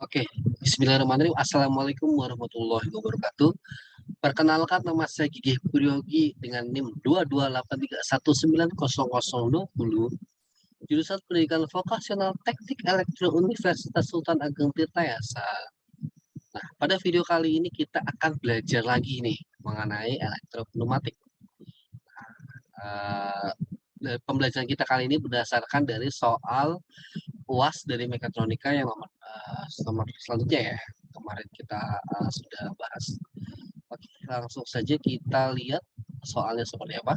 Oke, Bismillahirrahmanirrahim. Assalamualaikum warahmatullahi wabarakatuh. Perkenalkan, nama saya Gigih Puryogi dengan NIM 228319020, jurusan Pendidikan Vokasional Teknik Elektro Universitas Sultan Ageng Tirtayasa. Nah, pada video kali ini kita akan belajar lagi nih mengenai elektropneumatik. Pembelajaran kita kali ini berdasarkan dari soal UAS dari mekatronika yang nomor selanjutnya ya. Kemarin kita sudah bahas. Oke, langsung saja kita lihat soalnya seperti apa.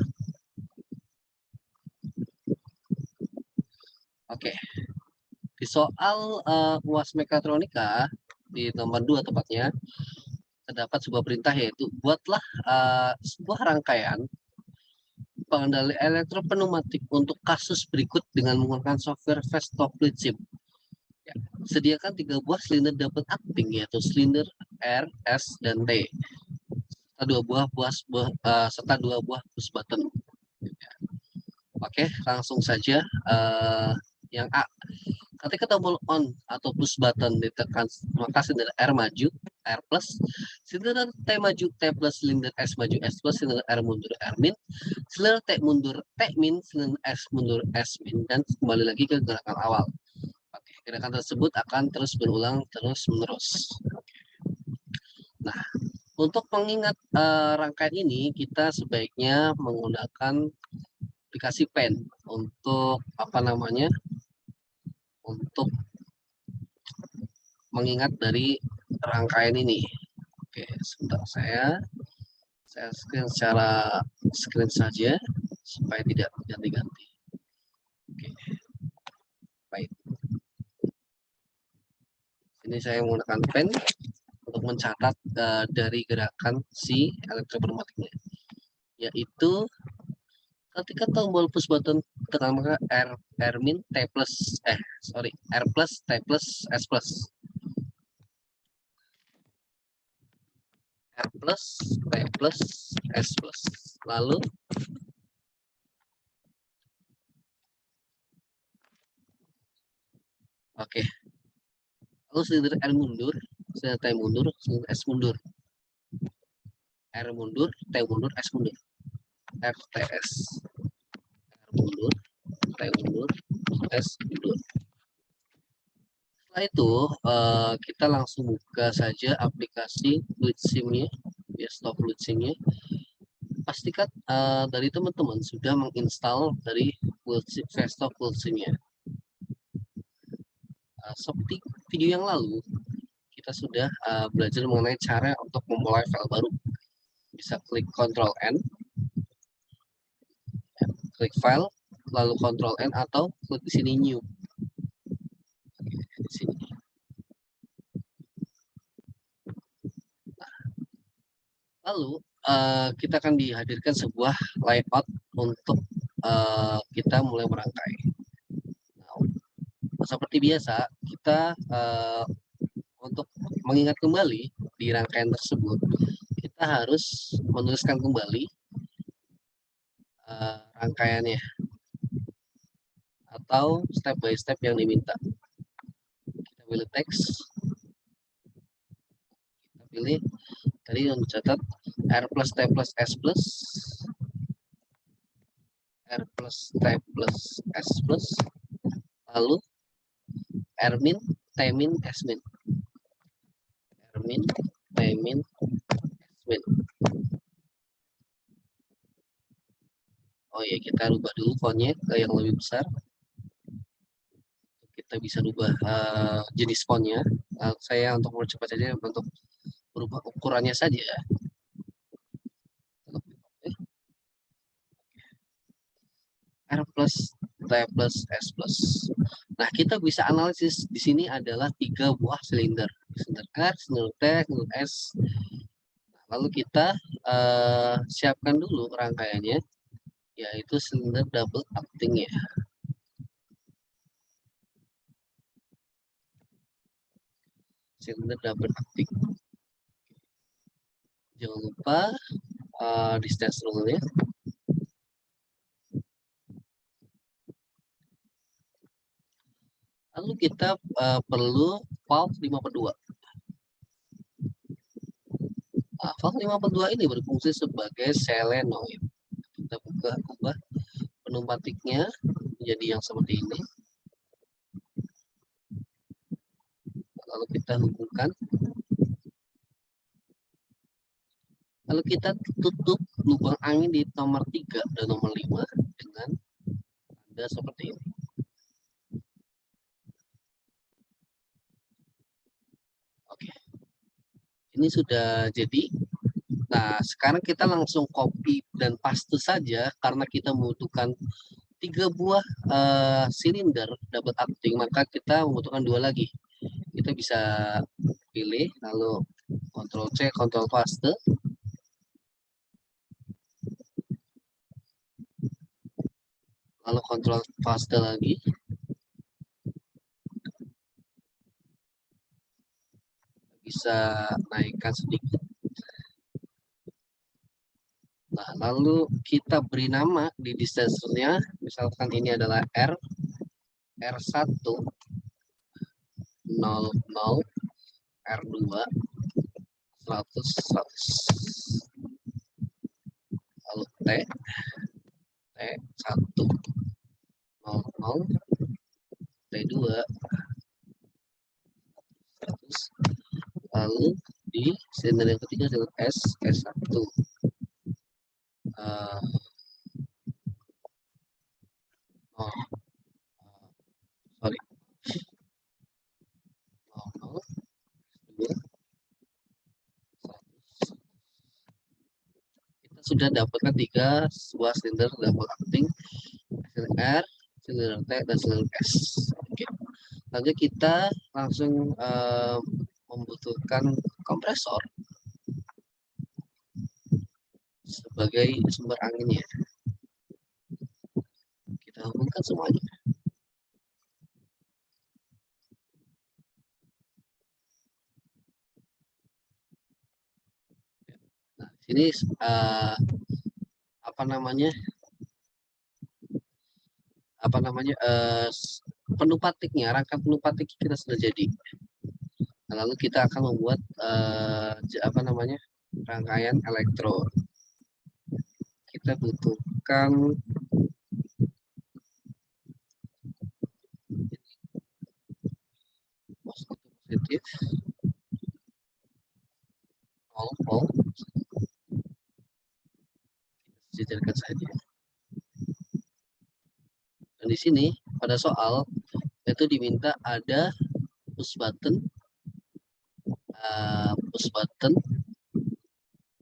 Oke, di soal UAS mekatronika di nomor 2 tepatnya terdapat sebuah perintah, yaitu buatlah sebuah rangkaian pengendali elektropneumatik untuk kasus berikut dengan menggunakan software Faststock Fluid. Ya, sediakan 3 buah silinder double acting, yaitu silinder R, S, dan T, serta 2 buah push button. Oke, langsung saja. Yang A, ketika tombol on atau push button ditekan, maka silinder R maju, R plus, silinder T maju, T plus, silinder S maju, S plus, silinder R mundur, R min, silinder T mundur, T min, silinder S mundur, S min, dan kembali lagi ke gerakan awal. Oke, gerakan tersebut akan terus berulang terus-menerus. Nah, untuk mengingat rangkaian ini, kita sebaiknya menggunakan aplikasi pen untuk untuk mengingat dari rangkaian ini. Oke, sebentar saya screen saja supaya tidak ganti-ganti. Oke, baik. Ini saya menggunakan pen untuk mencatat dari gerakan si elektropneumatiknya, yaitu ketika tombol push button tekan, maka R min T plus R plus T plus S plus, R plus T plus S plus, lalu oke, lalu silinder R mundur, silinder T mundur, silinder S mundur, R mundur, T mundur, S mundur, RTS, R mundur, T mundur, S mundur. Setelah itu kita langsung buka saja aplikasi Fluid Sim-nya, ya, stop Fluid Sim-nya. Pastikan dari teman-teman sudah menginstal dari Faststock Fluid Sim-nya. Seperti video yang lalu, kita sudah belajar mengenai cara untuk memulai file baru. Bisa klik Ctrl N, klik file, lalu Ctrl N, atau klik di sini new. Di sini. Lalu kita akan dihadirkan sebuah layout untuk kita mulai merangkai. Nah, seperti biasa, kita untuk mengingat kembali di rangkaian tersebut, kita harus menuliskan kembali rangkaiannya atau step by step yang diminta. Kita pilih teks, kita pilih tadi yang dicatat R plus T plus S plus, R plus T plus S plus, lalu R min, T min, S min, R min, T min, S min. Oh ya, kita rubah dulu fontnya ke yang lebih besar. Kita bisa rubah jenis fontnya. Saya untuk mempercepat saja untuk berubah ukurannya saja. R plus, T plus, S plus. Nah, kita bisa analisis di sini adalah 3 buah silinder. Silinder R, silinder T, silinder S. Lalu kita siapkan dulu rangkaiannya, yaitu silinder double acting ya. Silinder double acting. Jangan lupa distance rule-nya. Lalu kita perlu valve 5/2. Nah, valve 5/2 ini berfungsi sebagai solenoid. Kita ubah pneumatiknya menjadi yang seperti ini. Lalu kita hubungkan. Lalu kita tutup lubang angin di nomor 3 dan nomor 5 dengan tanda seperti ini. Oke. Ini sudah jadi. Nah, sekarang kita langsung copy dan paste saja karena kita membutuhkan 3 buah silinder double acting, maka kita membutuhkan 2 lagi. Kita bisa pilih lalu Ctrl C, Ctrl paste. Lalu Ctrl paste lagi. Bisa naikkan sedikit. Nah, lalu kita beri nama di dispensernya, misalkan ini adalah R1 00 R2 100 lalu T1 00 T2 100, lalu di silinder yang ketiga dengan S1 sorry 00 2 kita sudah dapatkan 3 buah silinder double acting, silinder R, silinder T, dan silinder S. Oke. Lalu kita langsung membutuhkan kompresor sebagai sumber anginnya. Kita hubungkan semuanya. Nah, sini penumpatiknya, rangkaian penumpatik kita sudah jadi. Nah, lalu kita akan membuat rangkaian elektro. Kita butuhkan positif 0 volt. Kita sejajarkan saja. Dan di sini pada soal itu diminta ada push button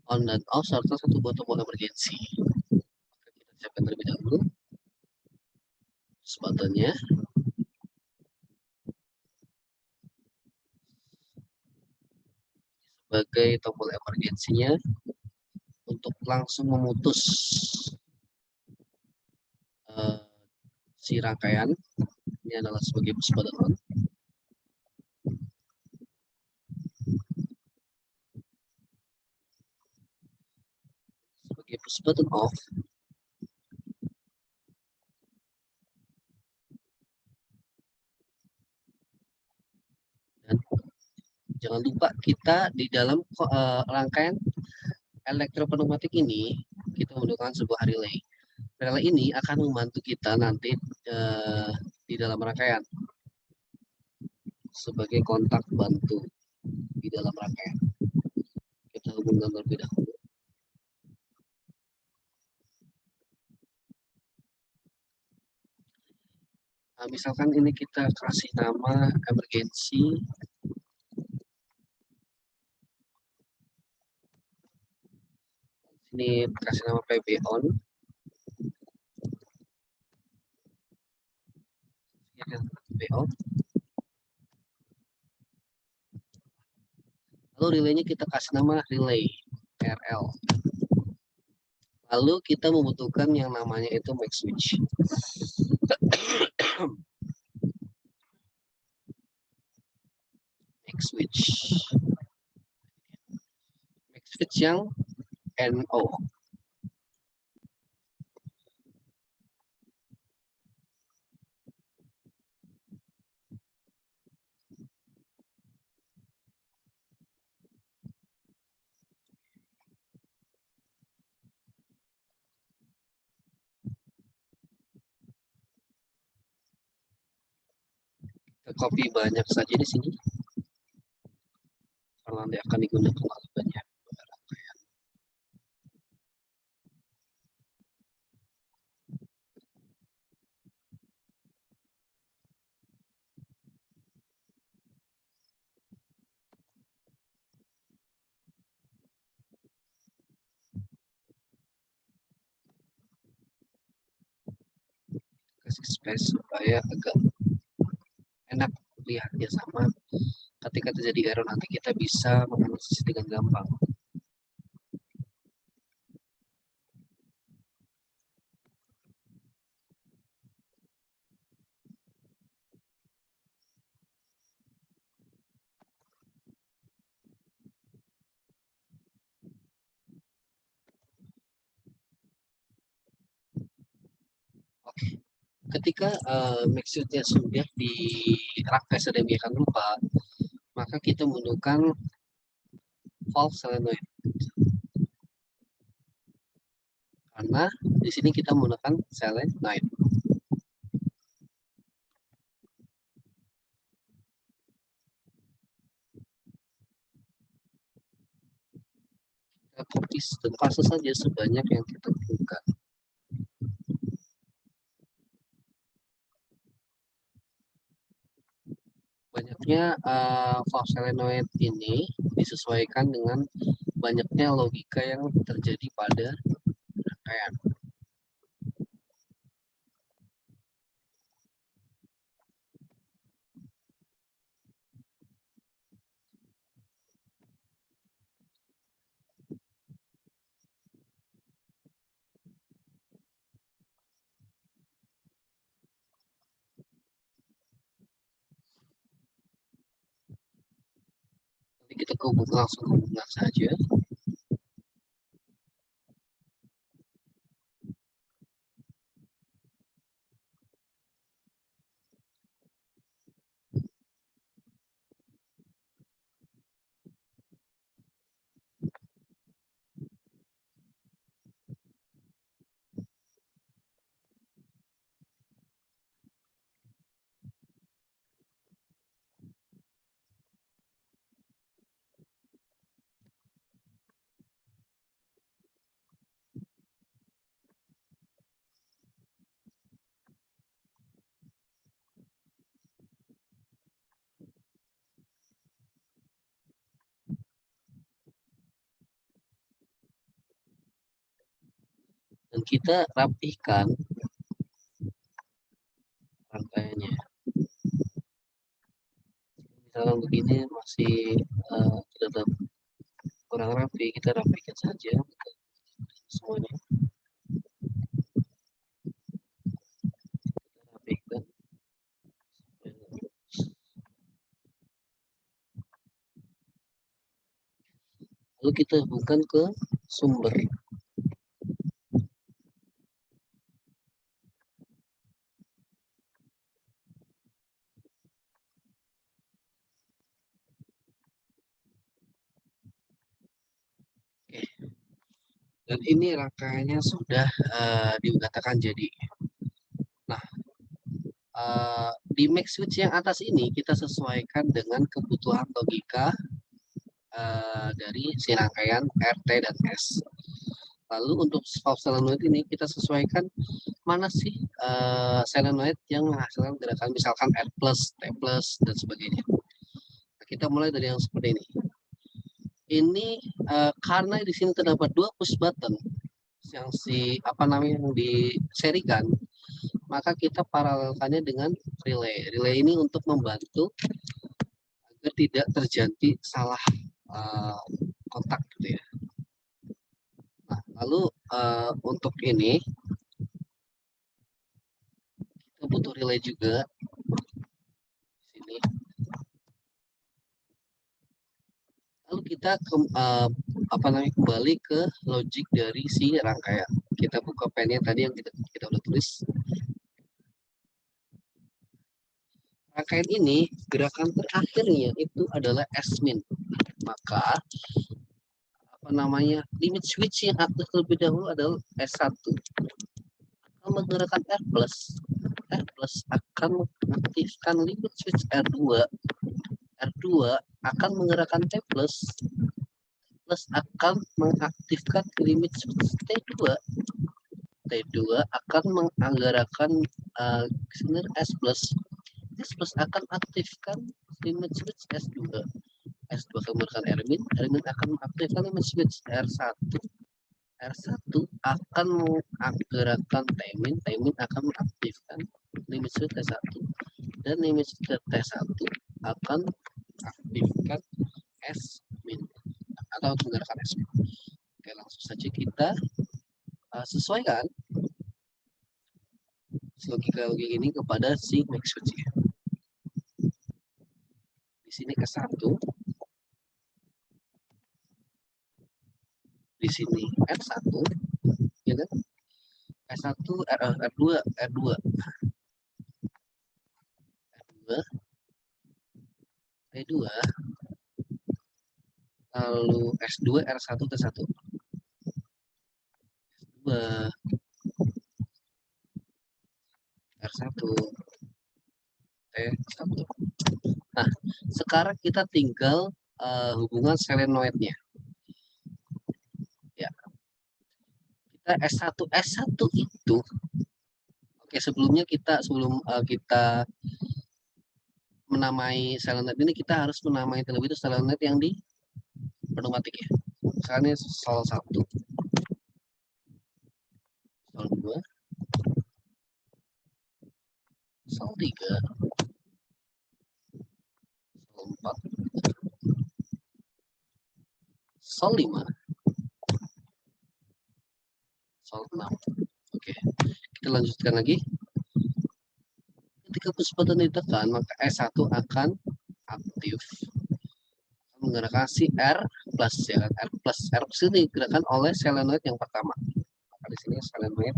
on dan off serta 1 buah tombol emergency. Kita siapkan terlebih dahulu push buttonnya. Sebagai tombol emergensinya untuk langsung memutus si rangkaian. Ini adalah sebagai push button on. Sebagai push button off. Dan jangan lupa kita di dalam rangkaian elektropneumatik ini kita membutuhkan sebuah relay. Relay ini akan membantu kita nanti di dalam rangkaian sebagai kontak bantu di dalam rangkaian. Kita hubungkan terlebih dahulu. Nah, misalkan ini kita kasih nama emergency. Ini kasih nama PB on. PB on. Lalu relaynya kita kasih nama relay RL. Lalu kita membutuhkan yang namanya itu max switch. Max switch. Max switch yang NO. Kita copy banyak saja di sini karena nanti akan digunakan oleh banyak. Kasih space supaya agak enak lihatnya, sama ketika terjadi error nanti kita bisa menganalisis dengan gampang. Oke, ketika maksudnya sudah di rangkai sedemikian rupa, maka kita menggunakan valve solenoid, karena di sini kita menggunakan solenoid. Kita copy dan paste saja sebanyak yang kita butuhkan. Banyaknya valve solenoid ini disesuaikan dengan banyaknya logika yang terjadi pada rangkaian. Nanti kita langsung hubungan saja. Dan kita rapihkan rangkaiannya. Misalnya begini masih tetap kurang rapi, kita rapikan saja semuanya. Kita rapikan. Lalu kita hubungkan ke sumber. Dan ini rangkaiannya sudah dikatakan jadi. Nah, di max switch yang atas ini kita sesuaikan dengan kebutuhan logika dari si rangkaian RT dan S. Lalu untuk valve solenoid ini kita sesuaikan mana sih solenoid yang menghasilkan gerakan misalkan R+, T+, dan sebagainya. Nah, kita mulai dari yang seperti ini. Ini karena di sini terdapat 2 push button yang yang diserikan, maka kita paralelkannya dengan relay. Relay ini untuk membantu agar tidak terjadi salah kontak gitu ya. Nah, lalu untuk ini kita butuh relay juga di sini. Lalu kita kembali ke logik dari si rangkaian. Kita buka pennya tadi yang kita udah tulis. Rangkaian ini gerakan terakhirnya itu adalah S-min. Maka limit switch yang aktif terlebih dahulu adalah S1. menggerakkan R plus akan mengaktifkan limit switch R2. R2 akan menggerakkan T plus akan mengaktifkan limit switch T2. T2 akan menggerakkan S plus akan aktifkan limit switch S2. S2 akan menggunakan Rmin akan mengaktifkan limit switch R1. R1 akan menggerakkan Tmin akan mengaktifkan limit switch T1. Dan limit switch T1 akan aktifkan S-min atau menggerakkan S-min. Oke, langsung saja kita sesuaikan logika ini kepada si max switch. Di sini S1, di sini R1, ya kan? S1 R2 T2, lalu S2 R1 T1. S2 R1 T1. Nah, sekarang kita tinggal hubungan selenoidnya. Ya. Kita S1 itu oke, sebelum kita menamai selenoid ini, kita harus menamai terlebih dahulu selenoid yang di pneumatik ya. Misalnya sol 1, sol 2, sol 3, sol 4, sol 5, sol 6. Oke, kita lanjutkan lagi. Ketika push button ditekan, maka S1 akan aktif menggerakkan si R plus ya, R plus ini digerakkan oleh selenoid yang pertama. Maka di sini selenoid 1.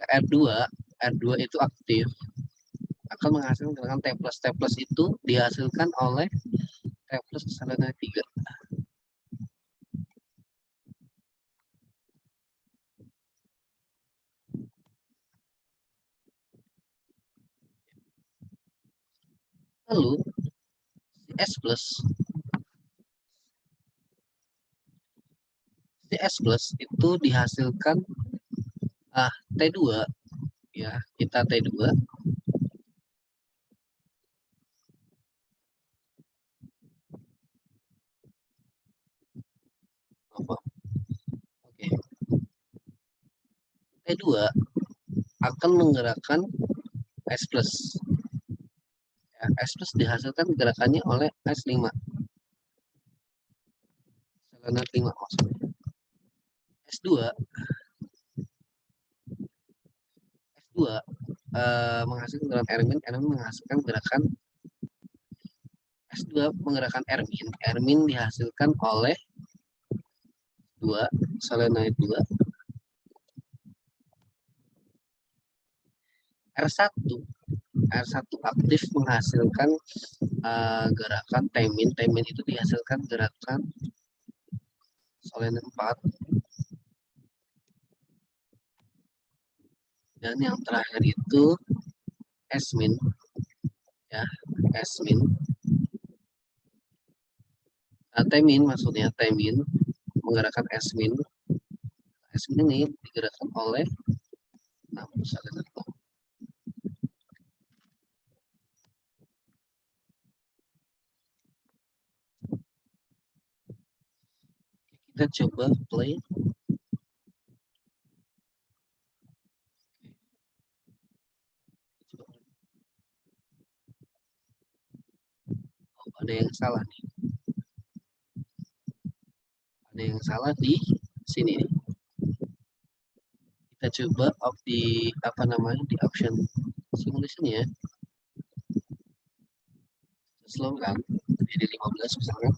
Ketika R2 itu aktif akan menghasilkan gerakan T plus itu dihasilkan oleh T plus selenoid 3. Lalu si S plus itu dihasilkan T2 ya, kita T2 apa? Oke. T2 akan menggerakkan S plus. Ya, S plus dihasilkan gerakannya oleh S5. Selenoid 5 maksudnya. S2 menghasilkan gerakan Rmin menghasilkan gerakan S2 menggerakkan Rmin dihasilkan oleh 2 solenoid 2 R1 aktif menghasilkan gerakan Tmin itu dihasilkan gerakan solenoid 4. Dan yang terakhir itu S-min ya, S-min. Tmin maksudnya Tmin menggerakkan S-min. S-min ini digerakkan oleh solenoid 4. Kita coba play. Ada yang salah nih. Ada yang salah di sini. Kita coba di di option simulation ya. Slow kan, jadi 15 misalkan.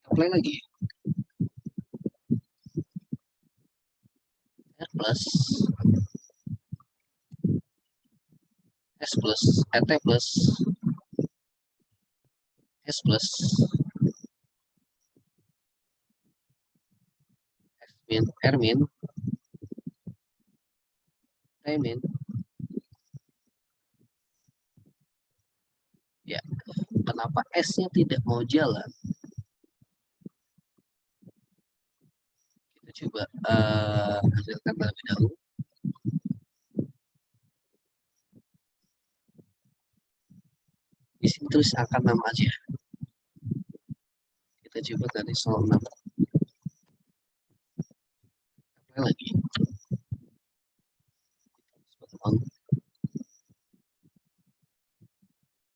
Kita play lagi. R plus S plus T plus S plus R min T min. Ya, kenapa S-nya tidak mau jalan? Kita coba hasilkan terlebih dahulu. Di sini tulis angka 6 aja. Kita coba dari soal 6. Apa lagi?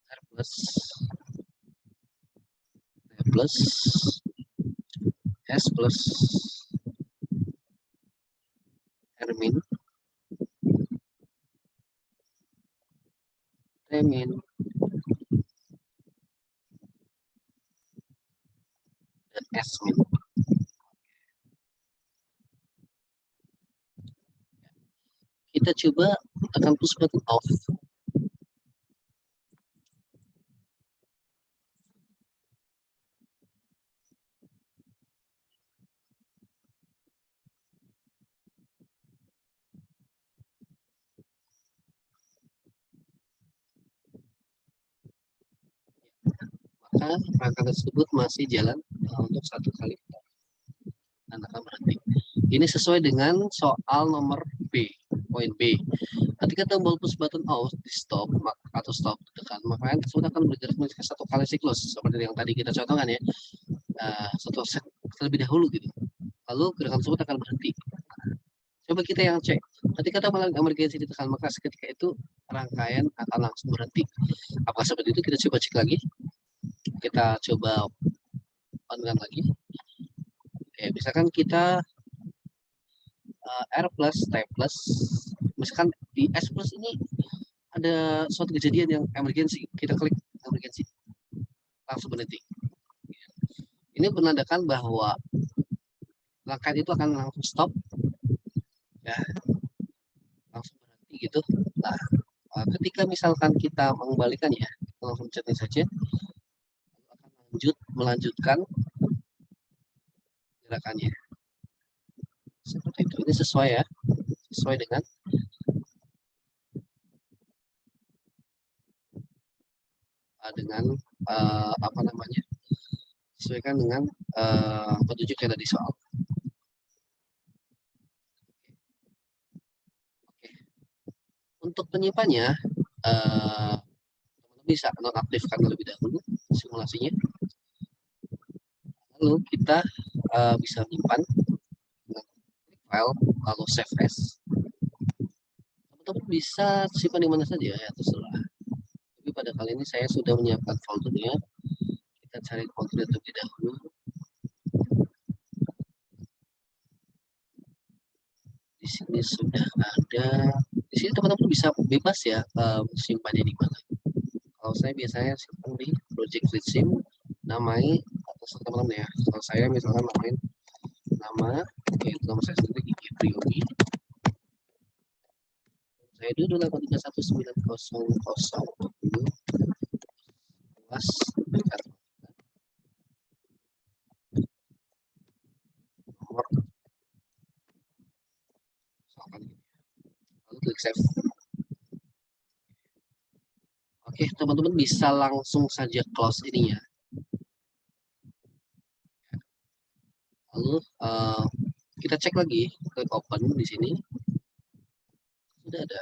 R plus T plus S plus R min T min dan S min. Kita coba tekan push button off. Maka rangka tersebut masih jalan untuk 1 kali dan akan berhenti. Ini sesuai dengan soal nomor B, poin B. Ketika tombol push button off di stop atau stop tekan, maka yang tersebut akan bergerak menjadi 1 kali siklus seperti yang tadi kita contohkan ya. Satu set terlebih dahulu gitu. Lalu gerakan tersebut akan berhenti. Coba kita yang cek. Ketika tombol emergency ditekan, maka seketika itu rangkaian akan langsung berhenti. Apakah seperti itu? Kita coba cek lagi. Kita coba on-kan lagi. Oke, misalkan kita R plus, T plus, misalkan di S plus ini ada suatu kejadian yang emergency, kita klik emergency, langsung berhenti. Ini menandakan bahwa rangkaian itu akan langsung stop, ya, langsung berhenti gitu. Nah, ketika misalkan kita mengembalikannya, langsung chatting saja, akan melanjutkan gerakannya. Seperti itu. Ini sesuai ya, sesuai dengan apa namanya, sesuaikan dengan petunjuk yang ada di soal. Oke. Untuk penyimpannya bisa nonaktifkan terlebih dahulu simulasinya, lalu kita bisa menyimpan file lalu save as. Teman-teman bisa simpan di mana saja ya, terserah. Tapi pada kali ini saya sudah menyiapkan foldernya. Kita cari folder terlebih dahulu. Di sini sudah ada. Di sini teman-teman bisa bebas ya simpannya di mana. Kalau saya biasanya simpan di project sim, namai atau teman-teman ya. Kalau saya misalkan namain nama, yaitu nama saya sendiri Gigi Priyogi. Saya dulu 8319000 luas dekat nomor misalkan gitu. Lalu klik save. Oke, teman-teman bisa langsung saja close ininya. Lalu kita cek lagi, klik open di sini. Sudah ada.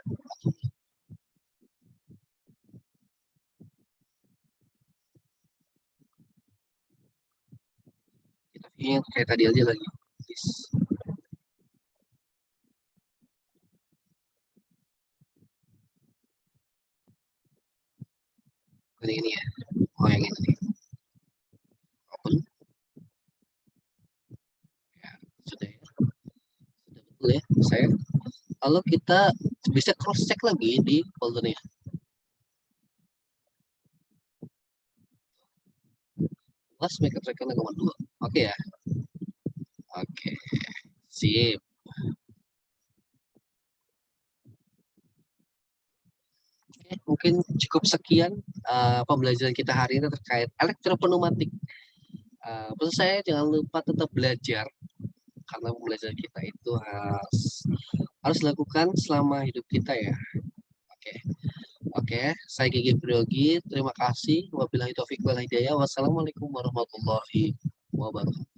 Kita view kayak tadi aja lagi. Ini ya. Oh, yang ini. Open. Ya, sudah ya. Sudah betul ya, saya. Lalu kita bisa cross check lagi di foldernya. Plus make tracker nomor 2. Oke ya. Oke. Sip. Oke, mungkin cukup sekian pembelajaran kita hari ini terkait elektropneumatik. Pesan saya jangan lupa tetap belajar karena pembelajaran kita itu harus dilakukan selama hidup kita ya. Oke, oke. Saya Gigi Priyogi. Terima kasih. Wabillahi taufiq wal hidayah. Wassalamualaikum warahmatullahi wabarakatuh.